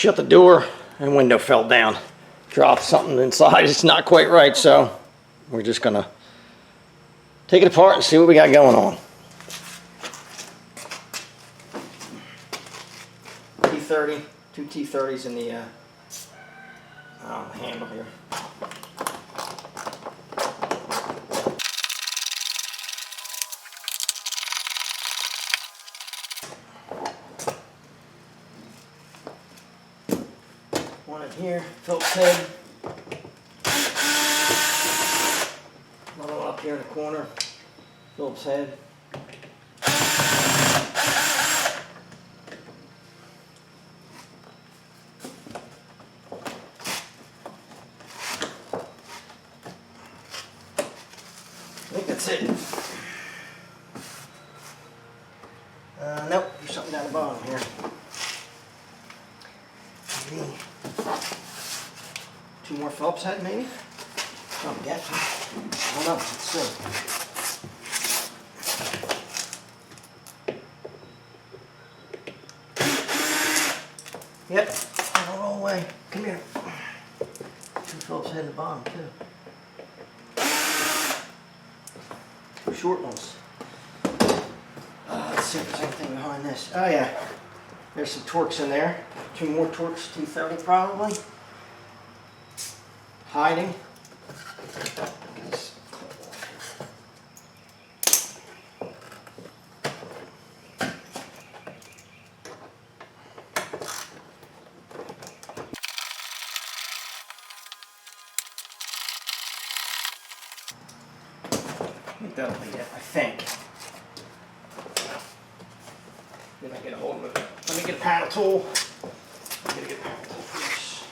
shut the door and window fell down. Dropped something inside. It's not quite right, so we're just gonna take it apart and see what we got going on. T30, two T30s in the handle here. One in here, Phillips head. Another one up here in the corner, Phillips head. I think that's it. Nope, there's something down the bottom here. Maybe two more Phillips head, maybe? I'm guessing. I don't know. Let's see. Yep, I'll roll away. Come here. Two Phillips head at the bottom, too. Two short ones. Let's see if there's anything behind this. Oh, yeah. There's some Torx in there. Two more Torx, T30 probably. Hiding. I think that'll be it, I think. Then I get a hold of it. Let me get a paddle tool. I'm gonna get a paddle tool for this.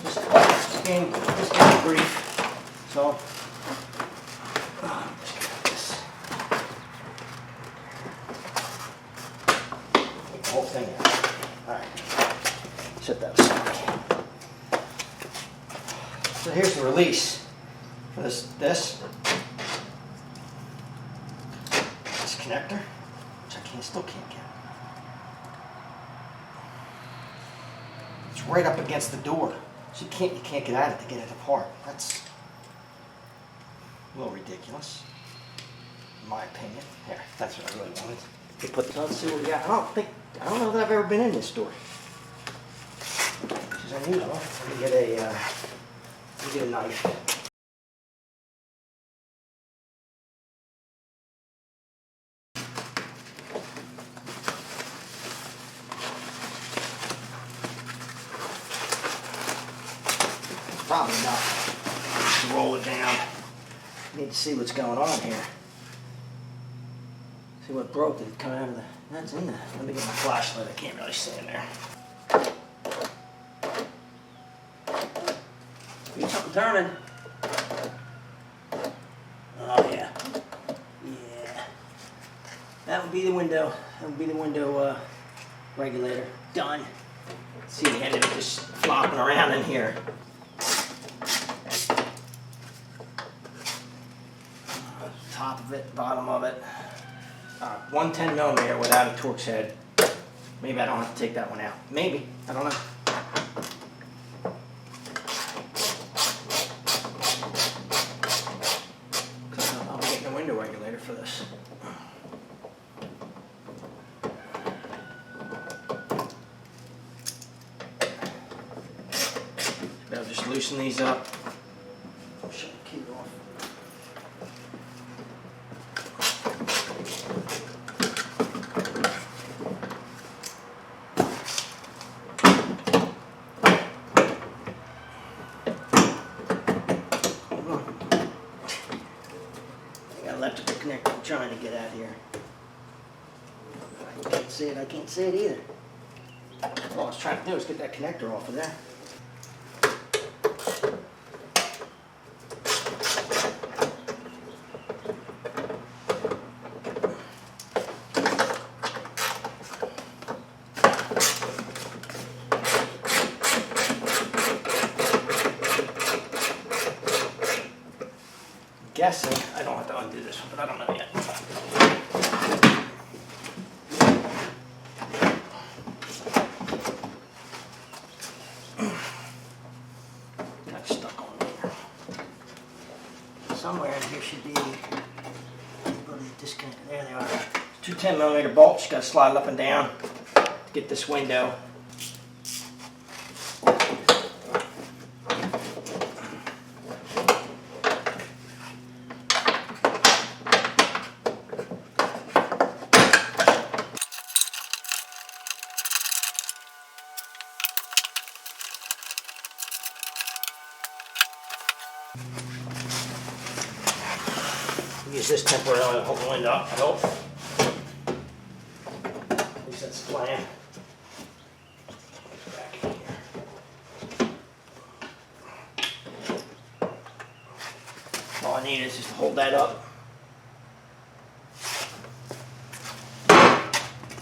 Just getting brief. So, just get this. Take the whole thing out. All right. Set that aside. So here's the release for this connector, which I still can't get. It's right up against the door, so you can't get at it to get it apart. That's a little ridiculous, in my opinion. Here, that's what I really wanted. Let's see what we got. I don't know that I've ever been in this store. Which is unusual. Let me get a knife. Probably not. Just roll it down. Need to see what's going on here. See what broke. Did it come out of the... That's in there. Let me get my flashlight. I can't really see in there. Need something turning. Oh yeah. Yeah. That would be the window. That would be the window regulator. Done. See the end of it just flopping around in here. Top of it, bottom of it. 110 millimeter without a Torx head. Maybe I don't have to take that one out. Maybe. I don't know. I'm getting a window regulator for this. I'll just loosen these up. Shut the key off. Electrical connector I'm trying to get out here. I can't see it either. All I was trying to do is get that connector off of there. guessing I don't have to undo this one, but I don't know yet. Got stuck on there. Somewhere in here should be disconnected. There they are. Two 10mm bolts. You got to slide it up and down to get this window. Use this temporarily to hold the window up, I hope. At least that's the plan. Back in here. All I need is just to hold that up.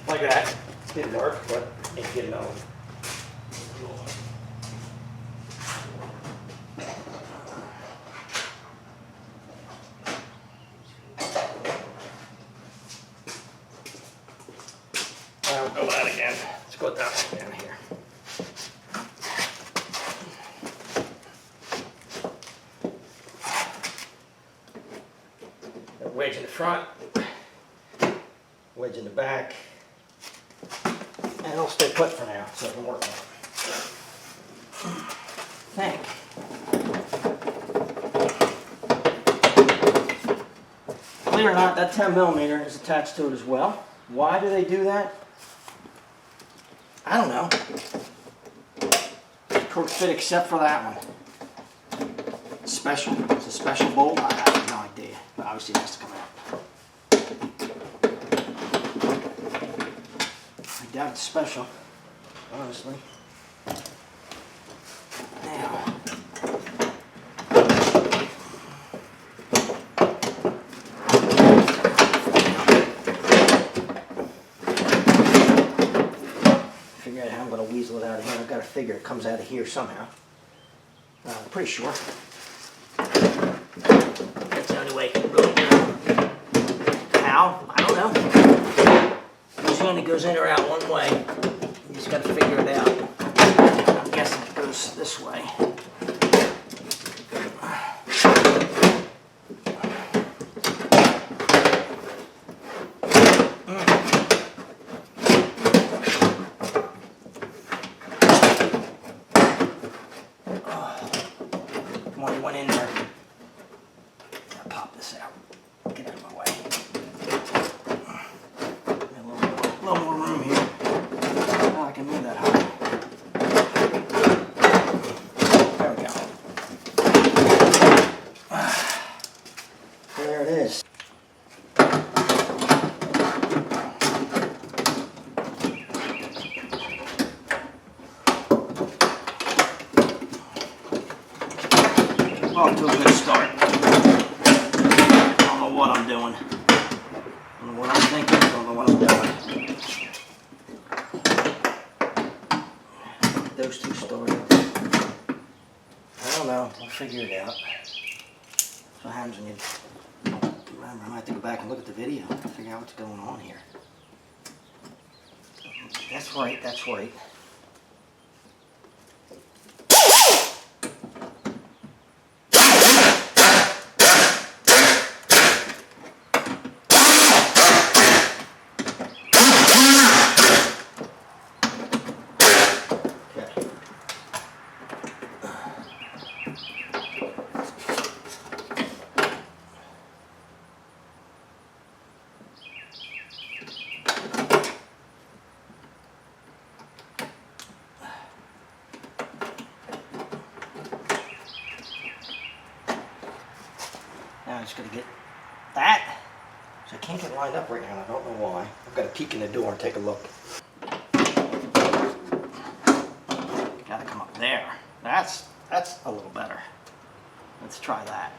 Like that. It didn't work, but it did get it on. I'll go that again. Let's go down here. Got a wedge in the front, wedge in the back, and it'll stay put for now, so I can work on it. Thank. Believe it or not, that 10mm is attached to it as well. Why do they do that? I don't know. Torque fit except for that one. Special. It's a special bolt. I have no idea. But obviously it has to come out. I doubt it's special, honestly. Now. Figure out how I'm going to weasel it out of here. I've got to figure it comes out of here somehow. I'm pretty sure. That's the only way it can really do it. How? I don't know. Usually it goes in or out one way. You just got to figure it out. I'm guessing it goes this way. Went in there. I'll pop this out. Get out of my way. A little more room here. Oh, I can move that high. There we go. There it is. Off to a good start. I don't know what I'm doing. I don't know what I'm thinking. I don't know what I'm doing. Those two started. I don't know. I'll figure it out. So what happens when you remember, I might have to go back and look at the video to figure out what's going on here. That's right. That's right. Now I'm just going to get that. So I can't get lined up right now. I don't know why. I've got to peek in the door and take a look. Got to come up there. That's a little better. Let's try that.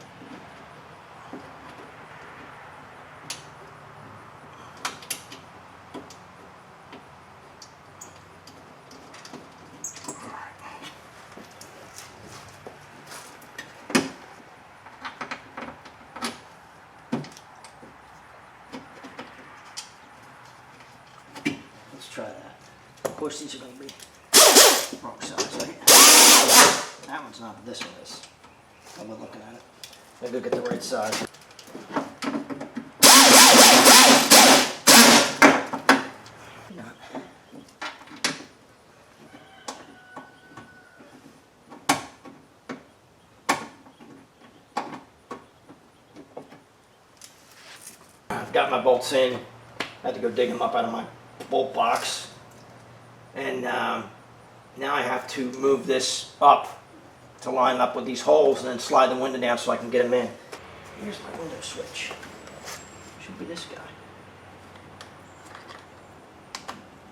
course, these are going to be wrong size, right? That one's not, but this one is. I'm looking at it. Maybe go get the right size. I've got my bolts in. I had to go dig them up out of my bolt box. And now I have to move this up to line up with these holes and then slide the window down so I can get them in. Here's my window switch. Should be this guy.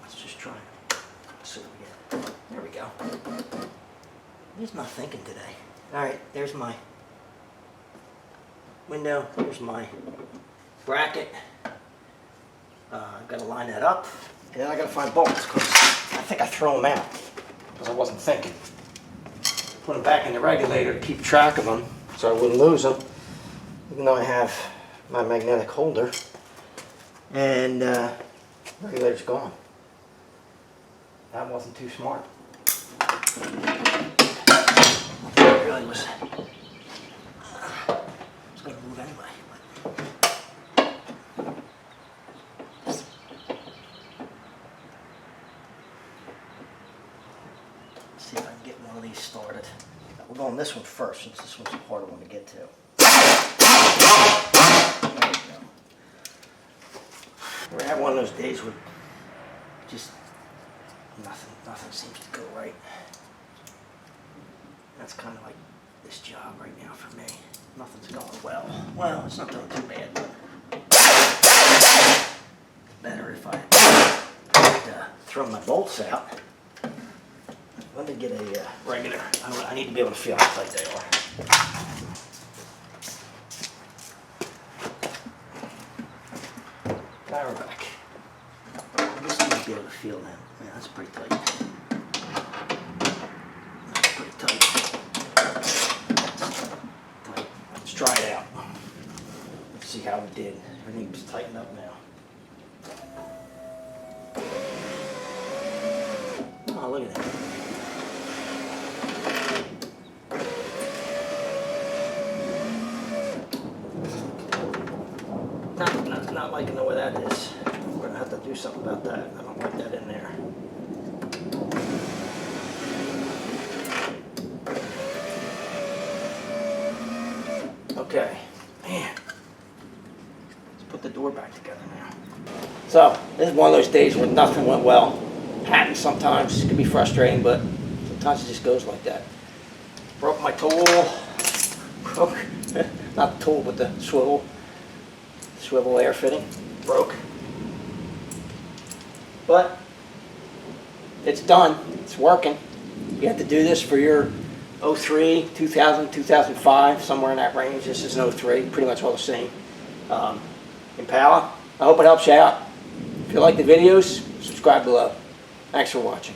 Let's just try it. Let's see what we get. There we go. He's not thinking today. Alright, there's my window. There's my bracket. I've got to line that up. And then I got to find bolts because I think I threw them out because I wasn't thinking. Put them back in the regulator to keep track of them so I wouldn't lose them, even though I have my magnetic holder. And regulator's gone. That wasn't too smart. It really was. It's going to move anyway. See if I can get one of these started. We'll go on this one first, since this one's a harder one to get to. There we go. We're having one of those days where just nothing seems to go right. That's kind of like this job right now for me. Nothing's going well. Well, it's not doing too bad, but better if I throw my bolts out. Let me get a regular. I need to be able to feel how tight they are. Now we're back. I just need to be able to feel them. Yeah, that's pretty tight. That's pretty tight. Let's try it out. Let's see how it did. Everything's tightened up now. Oh, look at that. Not liking the way that is. We're going to have to do something about that. I don't like that in there. Okay. Man. Let's put the door back together now. So, this is one of those days where nothing went well. Happens sometimes. It can be frustrating, but sometimes it just goes like that. Broke my tool. Broke. Not the tool, but the swivel air fitting broke, but it's done. It's working. You have to do this for your 03, 2000, 2005, somewhere in that range. This is an 03, pretty much all the same. Impala. I hope it helps you out. If you like the videos, subscribe below. Thanks for watching.